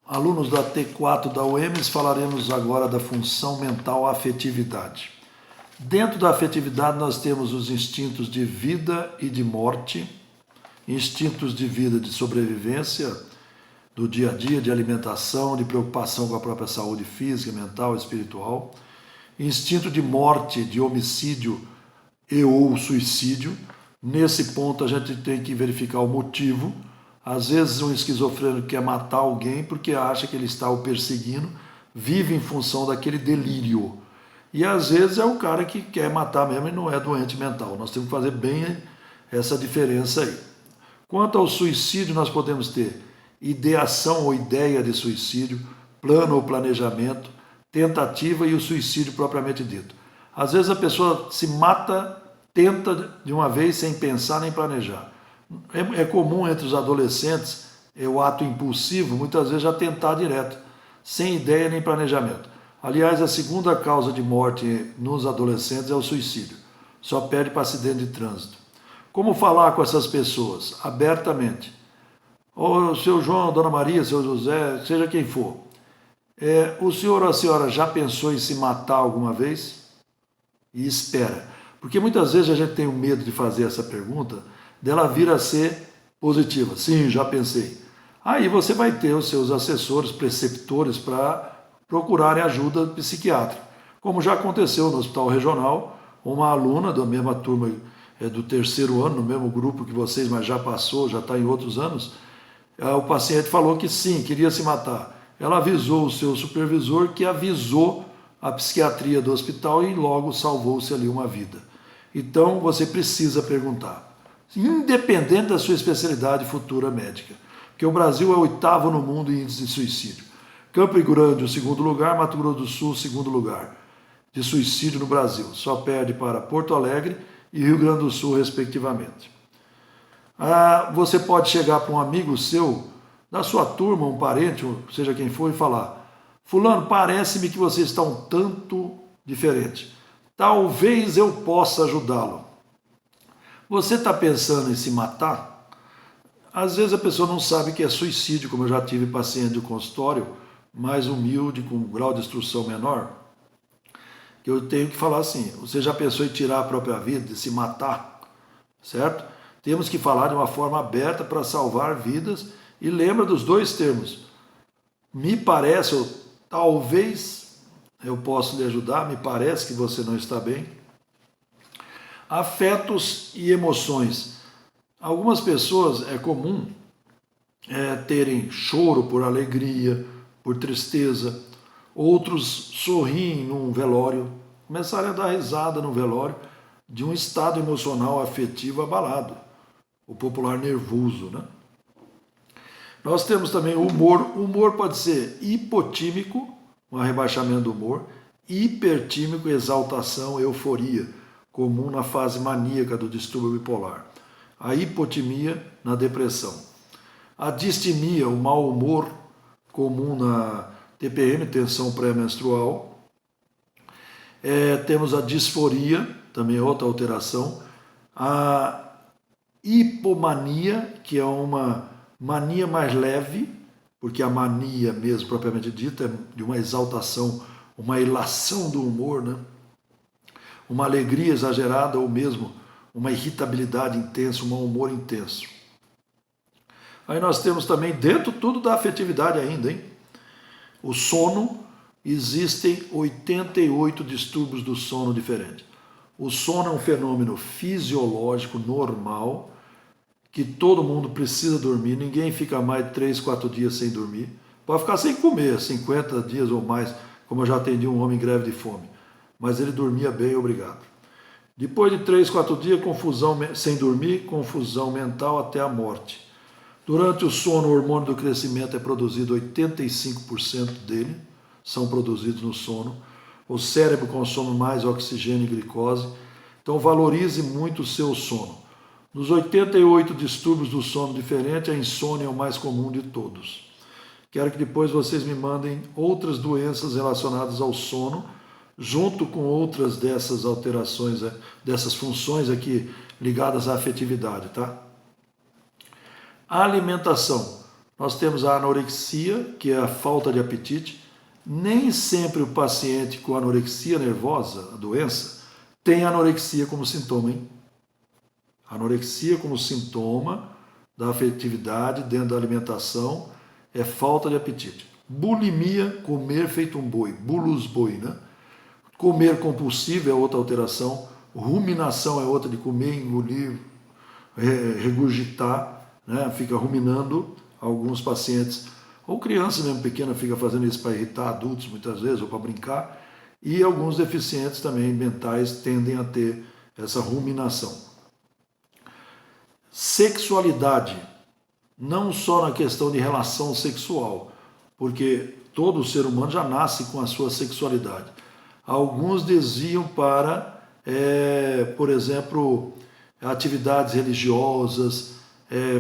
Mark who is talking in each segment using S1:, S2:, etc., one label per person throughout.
S1: Alunos da T4 da UEMS, falaremos agora da função mental afetividade. Dentro da afetividade nós temos os instintos de vida e de morte, instintos de vida de sobrevivência, do dia a dia, de alimentação, de preocupação com a própria saúde física, mental, espiritual, instinto de morte, de homicídio e ou suicídio. Nesse ponto a gente tem que verificar o motivo. Às vezes um esquizofrênico quer matar alguém porque acha que ele está o perseguindo, vive em função daquele delírio. E às vezes é o cara que quer matar mesmo e não é doente mental. Nós temos que fazer bem essa diferença aí. Quanto ao suicídio, nós podemos ter ideação ou ideia de suicídio, plano ou planejamento, tentativa e o suicídio propriamente dito. Às vezes a pessoa se mata, tenta de uma vez sem pensar nem planejar. É comum entre os adolescentes, o ato impulsivo, muitas vezes já tentar direto, sem ideia nem planejamento. Aliás, a segunda causa de morte nos adolescentes é o suicídio. Só perde para acidente de trânsito. Como falar com essas pessoas? Abertamente. Ô, seu João, dona Maria, seu José, seja quem for. O senhor ou a senhora já pensou em se matar alguma vez? E espera. Porque muitas vezes a gente tem o medo de fazer essa pergunta, dela vir a ser positiva. Sim, já pensei. Aí você vai ter os seus assessores, preceptores para procurarem ajuda psiquiátrica. Como já aconteceu no Hospital Regional, uma aluna da mesma turma do terceiro ano, no mesmo grupo que vocês, mas já passou, já está em outros anos, o paciente falou que sim, queria se matar. Ela avisou o seu supervisor, que avisou a psiquiatria do hospital e logo salvou-se ali uma vida. Então você precisa perguntar, independente da sua especialidade futura médica, porque o Brasil é o 8º no mundo em índice de suicídio. Campo Grande, o 2º lugar, Mato Grosso do Sul, o 2º lugar de suicídio no Brasil. Só perde para Porto Alegre e Rio Grande do Sul, respectivamente. Você pode chegar para um amigo seu, da sua turma, um parente, seja quem for, e falar: fulano, parece-me que você está um tanto diferente. Talvez eu possa ajudá-lo. Você está pensando em se matar? Às vezes a pessoa não sabe que é suicídio, como eu já tive paciente do consultório, mais humilde, com um grau de instrução menor, que eu tenho que falar assim: você já pensou em tirar a própria vida, de se matar? Certo? Temos que falar de uma forma aberta para salvar vidas, e lembra dos dois termos. Me parece, ou talvez eu possa lhe ajudar, me parece que você não está bem. Afetos e emoções. Algumas pessoas é comum terem choro por alegria, por tristeza. Outros sorriem num velório, começarem a dar risada no velório de um estado emocional afetivo abalado, o popular nervoso, né? Nós temos também o humor. O humor pode ser hipotímico, um rebaixamento do humor, hipertímico, exaltação, euforia, comum na fase maníaca do distúrbio bipolar. A hipotimia na depressão. A distimia, o mau humor, comum na TPM, tensão pré-menstrual. Temos a disforia, também é outra alteração. A hipomania, que é uma mania mais leve, porque a mania mesmo, propriamente dita, é de uma exaltação, uma ilação do humor, né? Uma alegria exagerada ou mesmo uma irritabilidade intensa, um mau humor intenso. Aí nós temos também, dentro tudo da afetividade ainda, hein? O sono. Existem 88 distúrbios do sono diferentes. O sono é um fenômeno fisiológico normal, que todo mundo precisa dormir, ninguém fica mais de 3, 4 dias sem dormir. Pode ficar sem comer, 50 dias ou mais, como eu já atendi um homem em greve de fome. Mas ele dormia bem, obrigado. Depois de 3, 4 dias, confusão sem dormir, confusão mental até a morte. Durante o sono, o hormônio do crescimento é produzido, 85% dele são produzidos no sono. O cérebro consome mais oxigênio e glicose. Então valorize muito o seu sono. Dos 88 distúrbios do sono diferentes, a insônia é o mais comum de todos. Quero que depois vocês me mandem outras doenças relacionadas ao sono, junto com outras dessas alterações, dessas funções aqui ligadas à afetividade, tá? A alimentação. Nós temos a anorexia, que é a falta de apetite. Nem sempre o paciente com anorexia nervosa, a doença, tem anorexia como sintoma, hein? Anorexia como sintoma da afetividade dentro da alimentação é falta de apetite. Bulimia, comer feito um boi, bulus boi, né? Comer compulsivo é outra alteração. Ruminação é outra, de comer, engolir, regurgitar, né? Fica ruminando. Alguns pacientes, ou criança mesmo pequena, fica fazendo isso para irritar adultos muitas vezes, ou para brincar. E alguns deficientes também mentais tendem a ter essa ruminação. Sexualidade, não só na questão de relação sexual, porque todo ser humano já nasce com a sua sexualidade. Alguns desviam para, por exemplo, atividades religiosas,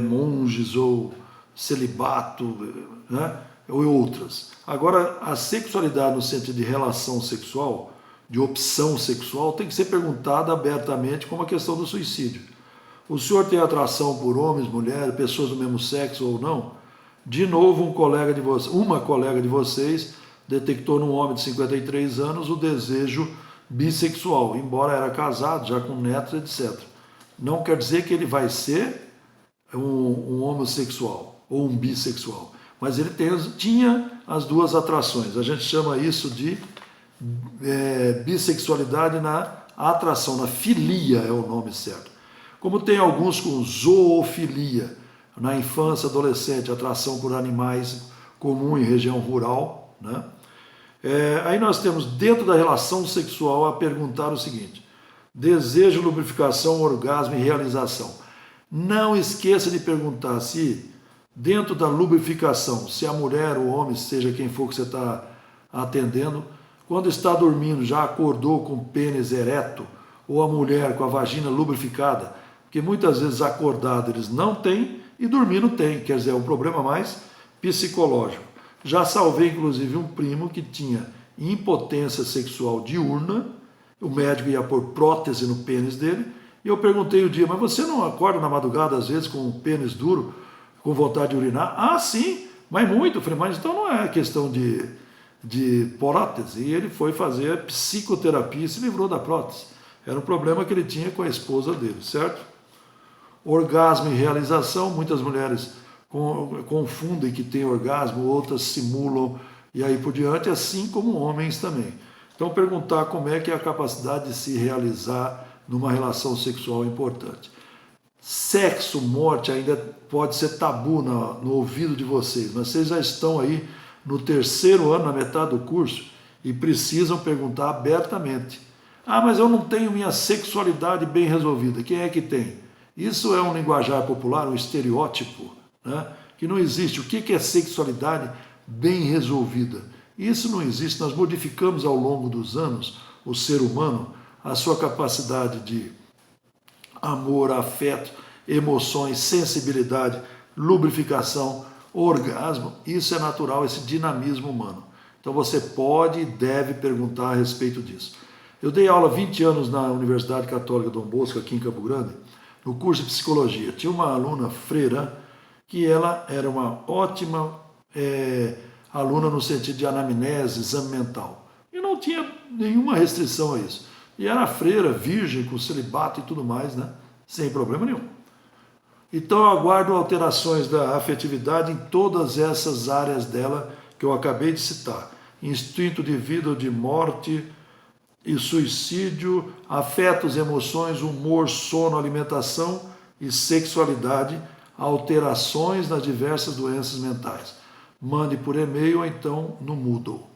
S1: monges ou celibato, né? Ou outras. Agora, a sexualidade no sentido de relação sexual, de opção sexual, tem que ser perguntada abertamente, como a questão do suicídio. O senhor tem atração por homens, mulheres, pessoas do mesmo sexo ou não? De novo, uma colega de vocês detectou num homem de 53 anos o desejo bissexual, embora era casado, já com netos, etc. Não quer dizer que ele vai ser um homossexual ou um bissexual, mas ele tinha as duas atrações. A gente chama isso de bissexualidade na atração, na filia é o nome certo. Como tem alguns com zoofilia, na infância, adolescente, atração por animais comum em região rural, né? Aí nós temos dentro da relação sexual a perguntar o seguinte: desejo, lubrificação, orgasmo e realização. Não esqueça de perguntar se dentro da lubrificação, se a mulher ou o homem, seja quem for que você está atendendo, quando está dormindo já acordou com o pênis ereto, ou a mulher com a vagina lubrificada, porque muitas vezes acordado eles não têm e dormindo tem, quer dizer, é um problema mais psicológico. Já salvei inclusive um primo que tinha impotência sexual diurna, o médico ia pôr prótese no pênis dele, e eu perguntei o dia, mas você não acorda na madrugada às vezes com o pênis duro, com vontade de urinar? Ah, sim, mas muito. Eu falei, mas então não é questão de prótese. E ele foi fazer psicoterapia e se livrou da prótese. Era um problema que ele tinha com a esposa dele, certo? Orgasmo e realização, muitas mulheres confundem que tem orgasmo, outras simulam e aí por diante, assim como homens também. Então perguntar como é que é a capacidade de se realizar numa relação sexual importante. Sexo, morte ainda pode ser tabu no ouvido de vocês, mas vocês já estão aí no terceiro ano, na metade do curso, e precisam perguntar abertamente. Ah, mas eu não tenho minha sexualidade bem resolvida. Quem é que tem? Isso é um linguajar popular, um estereótipo, né? Que não existe. O que é sexualidade bem resolvida? Isso não existe. Nós modificamos ao longo dos anos o ser humano, a sua capacidade de amor, afeto, emoções, sensibilidade, lubrificação, orgasmo. Isso é natural, esse dinamismo humano. Então você pode e deve perguntar a respeito disso. Eu dei aula 20 anos na Universidade Católica Dom Bosco, aqui em Campo Grande, no curso de psicologia. Tinha uma aluna freira que ela era uma ótima aluna no sentido de anamnese, exame mental. E não tinha nenhuma restrição a isso. E era freira, virgem, com celibato e tudo mais, né? Sem problema nenhum. Então eu aguardo alterações da afetividade em todas essas áreas dela que eu acabei de citar. Instinto de vida ou de morte e suicídio, afetos, emoções, humor, sono, alimentação e sexualidade, alterações nas diversas doenças mentais. Mande por e-mail ou então no Moodle.